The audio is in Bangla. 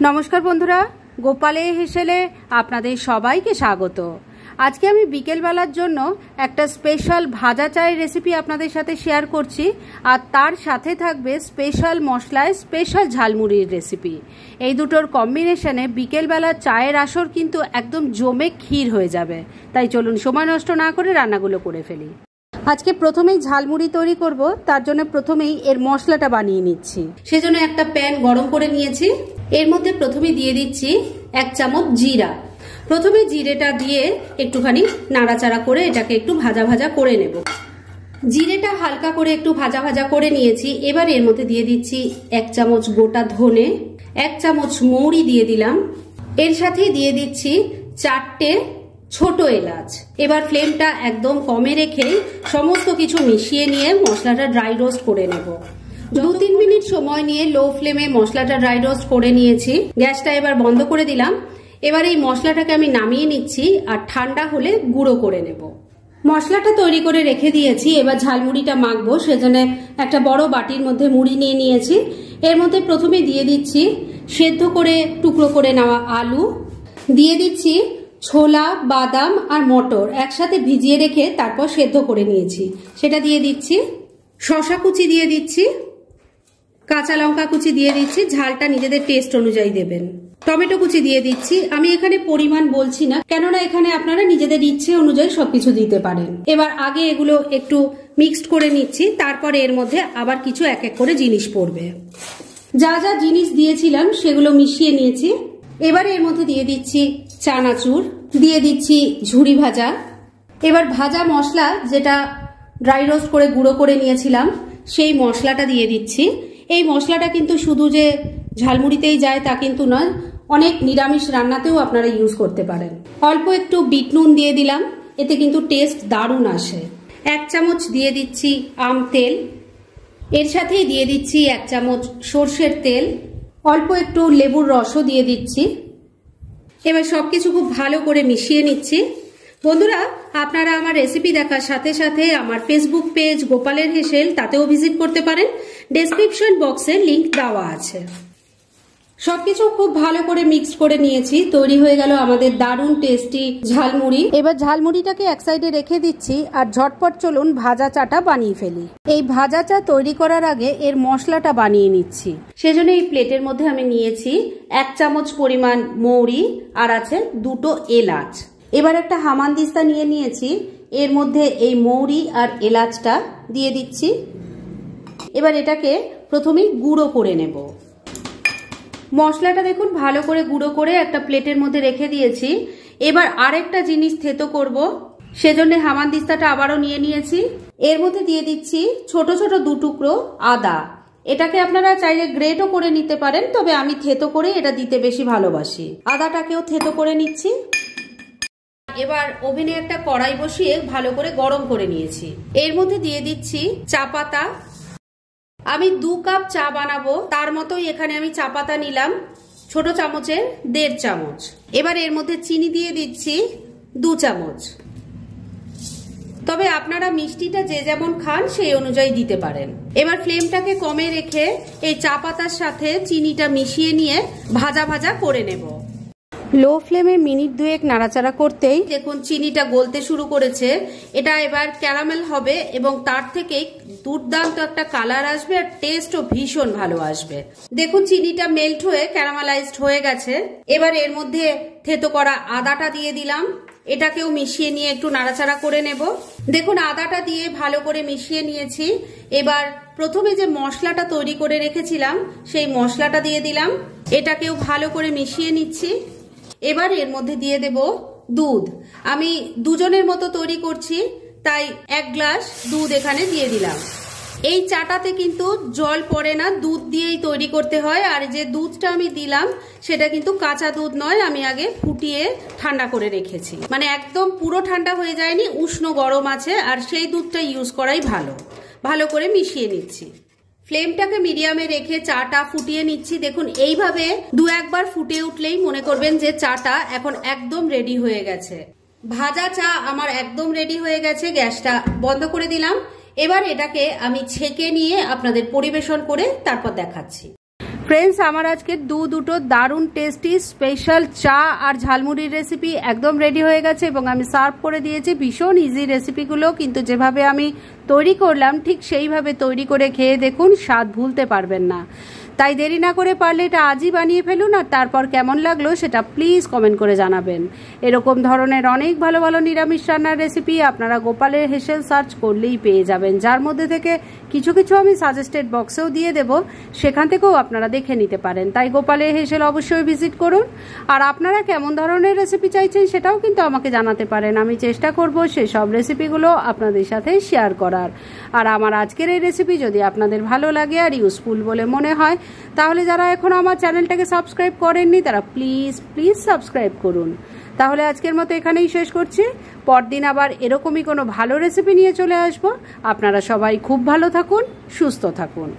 নমস্কার বন্ধুরা, গোপালে হেসেলে আপনাদের সবাইকে স্বাগত। আজকে আমি বিকেলবেলার জন্য একটা স্পেশাল ভাজা চায়ের রেসিপি আপনাদের সাথে শেয়ার করছি, আর তার সাথে থাকবে স্পেশাল মশলায় স্পেশাল ঝালমুড়ির রেসিপি। এই দুটোর কম্বিনেশনে বিকেলবেলার চায়ের আসর কিন্তু একদম জমে ক্ষীর হয়ে যাবে। তাই চলুন সময় নষ্ট না করে রান্নাগুলো করে ফেলি। আজকে প্রথমেই ঝালমুড়ি তৈরি করব, তার জন্য প্রথমেই এর মশলাটা বানিয়ে নিচ্ছি। সেজন্য একটা প্যান গরম করে নিয়েছি। এর মধ্যে প্রথমেই দিয়ে দিচ্ছি 1 চামচ জিরা। প্রথমে জিরেটা দিয়ে একটুখানি নাড়াচাড়া করে এটাকে একটু ভাজা ভাজা করে নেব। জিরেটা হালকা করে একটু ভাজা ভাজা করে নিয়েছি। এবার এর মধ্যে দিয়ে দিচ্ছি 1 চামচ গোটা ধনে, 1 চামচ মৌরি দিয়ে দিলাম। এর সাথেই দিয়ে দিচ্ছি 4টে ছোট এলাচ। এবার ফ্লেমটা একদম কমে রেখে সমস্ত কিছু মিশিয়ে নিয়ে মশলাটা ড্রাই রোস্ট করে নেব। 2-3 মিনিট সময় নিয়ে লো ফ্লেমে মশলাটা ড্রাই রোস্ট করে নিয়েছি। গ্যাসটা এবার বন্ধ করে দিলাম। এবার এই মশলাটাকে আমি নামিয়ে নিচ্ছি আর ঠান্ডা হলে গুঁড়ো করে নেব। মশলাটা তৈরি করে রেখে দিয়েছি। এবার ঝালমুড়িটা মাখবো, সেজন্য একটা বড় বাটির মধ্যে মুড়ি নিয়ে নিয়েছি। এর মধ্যে প্রথমে দিয়ে দিচ্ছি সেদ্ধ করে টুকরো করে নেওয়া আলু, দিয়ে দিচ্ছি ছোলা, বাদাম আর মটর একসাথে ভিজিয়ে রেখে তারপর সেদ্ধ করে নিয়েছি, সেটা দিয়ে দিচ্ছি। শসা কুচি দিয়ে দিচ্ছি, কাঁচা লঙ্কা কুচি দিয়ে দিচ্ছি, ঝালটা নিজেদের টেস্ট অনুযায়ী দেবেন। টমেটো কুচি দিয়ে দিচ্ছি। আমি এখানে পরিমাণ বলছি না, কেননা এখানে আপনারা নিজেদের ইচ্ছে অনুযায়ী সবকিছু দিতে পারেন। এবার আগে এগুলো একটু মিক্সড করে নিচ্ছি, তারপরে এর মধ্যে আবার কিছু এক এক করে জিনিস পড়বে। যা যা জিনিস দিয়েছিলাম সেগুলো মিশিয়ে নিয়েছি। এবার এর মধ্যে দিয়ে দিচ্ছি চানাচুর, দিয়ে দিচ্ছি ঝুরি ভাজা। এবার ভাজা মশলা যেটা ড্রাই রোস্ট করে গুঁড়ো করে নিয়েছিলাম সেই মশলাটা দিয়ে দিচ্ছি। এই মশলাটা কিন্তু শুধু যে ঝালমুড়িতেই যায় তা কিন্তু নয়, অনেক নিরামিষ রান্নাতেও আপনারা ইউজ করতে পারেন। অল্প একটু বিট নুন দিয়ে দিলাম, এতে কিন্তু টেস্ট দারুণ আসে। 1 চামচ দিয়ে দিচ্ছি আম তেল, এর সাথেই দিয়ে দিচ্ছি 1 চামচ সর্ষের তেল, অল্প একটু লেবুর রসও দিয়ে দিচ্ছি। এবার সবকিছু খুব ভালো করে মিশিয়ে নিচ্ছি। বন্ধুরা, আপনারা আমার রেসিপি দেখার সাথে সাথে আমার ফেসবুক পেজ গোপালের হেসেল তাতেও ভিজিট করতে পারেন। ডেসক্রিপশন বক্সে লিংক দেওয়া আছে। সবকিছু খুব ভালো করে মিক্সড করে নিয়েছি। তৈরি হয়ে গেল আমাদের দারুণ টেস্টি ঝালমুড়ি। এবার ঝালমুড়িটাকে এক সাইডে রেখে দিচ্ছি আর ঝটপট চলুন ভাজা চাটা বানিয়ে ফেলি। এই ভাজা চা তৈরি করার আগে এর মশলাটা বানিয়ে নিচ্ছি। সেজন্য এই প্লেটের মধ্যে আমি নিয়েছি 1 চামচ পরিমাণ মৌরি আর আছে 2টো এলাচ। এবার একটা হামানদিস্তা নিয়ে নিয়েছি, এর মধ্যে এই মৌরি আর এলাচটা দিয়ে দিচ্ছি। এবার এটাকে প্রথমেই গুঁড়ো করে নেব। মশলাটা দেখুন ভালো করে গুঁড়ো করে একটা প্লেটের মধ্যে রেখে দিয়েছি। এবার আরেকটা জিনিস থেতো করব, সেজন্য হামানদিস্তাটা আবারও নিয়ে নিয়েছি। এর মধ্যে দিয়ে দিচ্ছি ছোট ছোট 2 টুকরো আদা। এটাকে আপনারা চাইলে গ্রেটও করে নিতে পারেন, তবে আমি থেতো করে এটা দিতে বেশি ভালোবাসি। আদাটাকেও থেতো করে নিচ্ছি। এবার ওভেনে একটা কড়াই বসিয়ে ভালো করে গরম করে নিয়েছি। এর মধ্যে দিয়ে দিচ্ছি চা পাতা। আমি 2 কাপ চা বানাবো, তার মতোই এখানে আমি চা পাতা নিলাম, ছোট চামচের 1.5 চামচ। এবার এর মধ্যে চিনি দিয়ে দিচ্ছি 2 চামচ। তবে আপনারা মিষ্টিটা যে যেমন খান সেই অনুযায়ী দিতে পারেন। এবার ফ্লেমটাকে কমে রেখে এই চা পাতার সাথে চিনিটা মিশিয়ে নিয়ে ভাজা ভাজা করে নেব। লো ফ্লেমে মিনিট 2 নাড়াচাড়া করতেই দেখুন চিনিটা গলতে শুরু করেছে। এটা এবার ক্যারামেল হবে এবং তার থেকে দুর্দান্ত একটা কালার আসবে আর টেস্টও ভীষণ ভালো আসবে। দেখুন চিনিটা মেল্ট হয়ে ক্যারামেলাইজড হয়ে গেছে। এবার এর মধ্যে থেতো করা আদাটা দিয়ে দিলাম, এটাকেও মিশিয়ে নিয়ে একটু নাড়াচাড়া করে নেব। দেখুন আদাটা দিয়ে ভালো করে মিশিয়ে নিয়েছি। এবার প্রথমে যে মশলাটা তৈরি করে রেখেছিলাম সেই মশলাটা দিয়ে দিলাম, এটাকেও ভালো করে মিশিয়ে নিচ্ছি। এবার এর মধ্যে দিয়ে দেব দুধ। আমি 2 জনের মতো তৈরি করছি, তাই 1 গ্লাস দুধ এখানে দিয়ে দিলাম। এই চাটাতে কিন্তু জল পড়ে না, দুধ দিয়েই তৈরি করতে হয়। আর যে দুধটা আমি দিলাম সেটা কিন্তু কাঁচা দুধ নয়, আমি আগে ফুটিয়ে ঠান্ডা করে রেখেছি। মানে একদম পুরো ঠান্ডা হয়ে যায়নি, উষ্ণ গরম আছে, আর সেই দুধটা ইউজ করাই ভালো। ভালো করে মিশিয়ে নিচ্ছি। ফ্লেমটাকে মিডিয়ামে রেখে চাটা ফুটিয়ে নিচ্ছি। দেখুন এইভাবে 2-1 বার ফুটে উঠলেই মনে করবেন যে চাটা এখন একদম রেডি হয়ে গেছে। ভাজা চা আমার একদম রেডি হয়ে গেছে। গ্যাসটা বন্ধ করে দিলাম। এবার এটাকে আমি ছেঁকে নিয়ে আপনাদের পরিবেশন করে তারপর দেখাচ্ছি। ফ্রেন্ডস, আমার আজকে দুটো দারুণ টেস্টি স্পেশাল চা আর ঝালমুড়ির রেসিপি একদম রেডি হয়ে গেছে এবং আমি সার্ভ করে দিয়েছি। ভীষণ ইজি রেসিপিগুলো, কিন্তু যেভাবে আমি তৈরি করলাম ঠিক সেইভাবে তৈরি করে খেয়ে দেখুন, স্বাদ ভুলতে পারবেন না। তাই দেরি না করে পারলে এটা আজই বানিয়ে ফেলুন, আর তারপর কেমন লাগলো সেটা প্লিজ কমেন্ট করে জানাবেন। এরকম ধরনের অনেক ভালো ভালো নিরামিষ রান্নার রেসিপি আপনারা গোপালের হেসেল সার্চ করলেই পেয়ে যাবেন, যার মধ্যে থেকে কিছু কিছু আমি সাজেস্টেড বক্সেও দিয়ে দেব, সেখান থেকেও আপনারা দেখে নিতে পারেন। তাই গোপালের হেসেল অবশ্যই ভিজিট করুন। আর আপনারা কেমন ধরনের রেসিপি চাইছেন সেটাও কিন্তু আমাকে জানাতে পারেন। আমি চেষ্টা করব সেসব রেসিপিগুলো আপনাদের সাথে শেয়ার করার। আর আমার আজকের এই রেসিপি যদি আপনাদের ভালো লাগে আর ইউজফুল বলে মনে হয়, তাহলে যারা এখন আমার চ্যানেলটাকে সাবস্ক্রাইব করেননি তারা প্লিজ সাবস্ক্রাইব করুন। তাহলে আজকের মতো এখানেই শেষ করছি। পরদিন আবার এরকমই কোনো ভালো রেসিপি নিয়ে চলে আসব। আপনারা সবাই খুব ভালো থাকুন, সুস্থ থাকুন।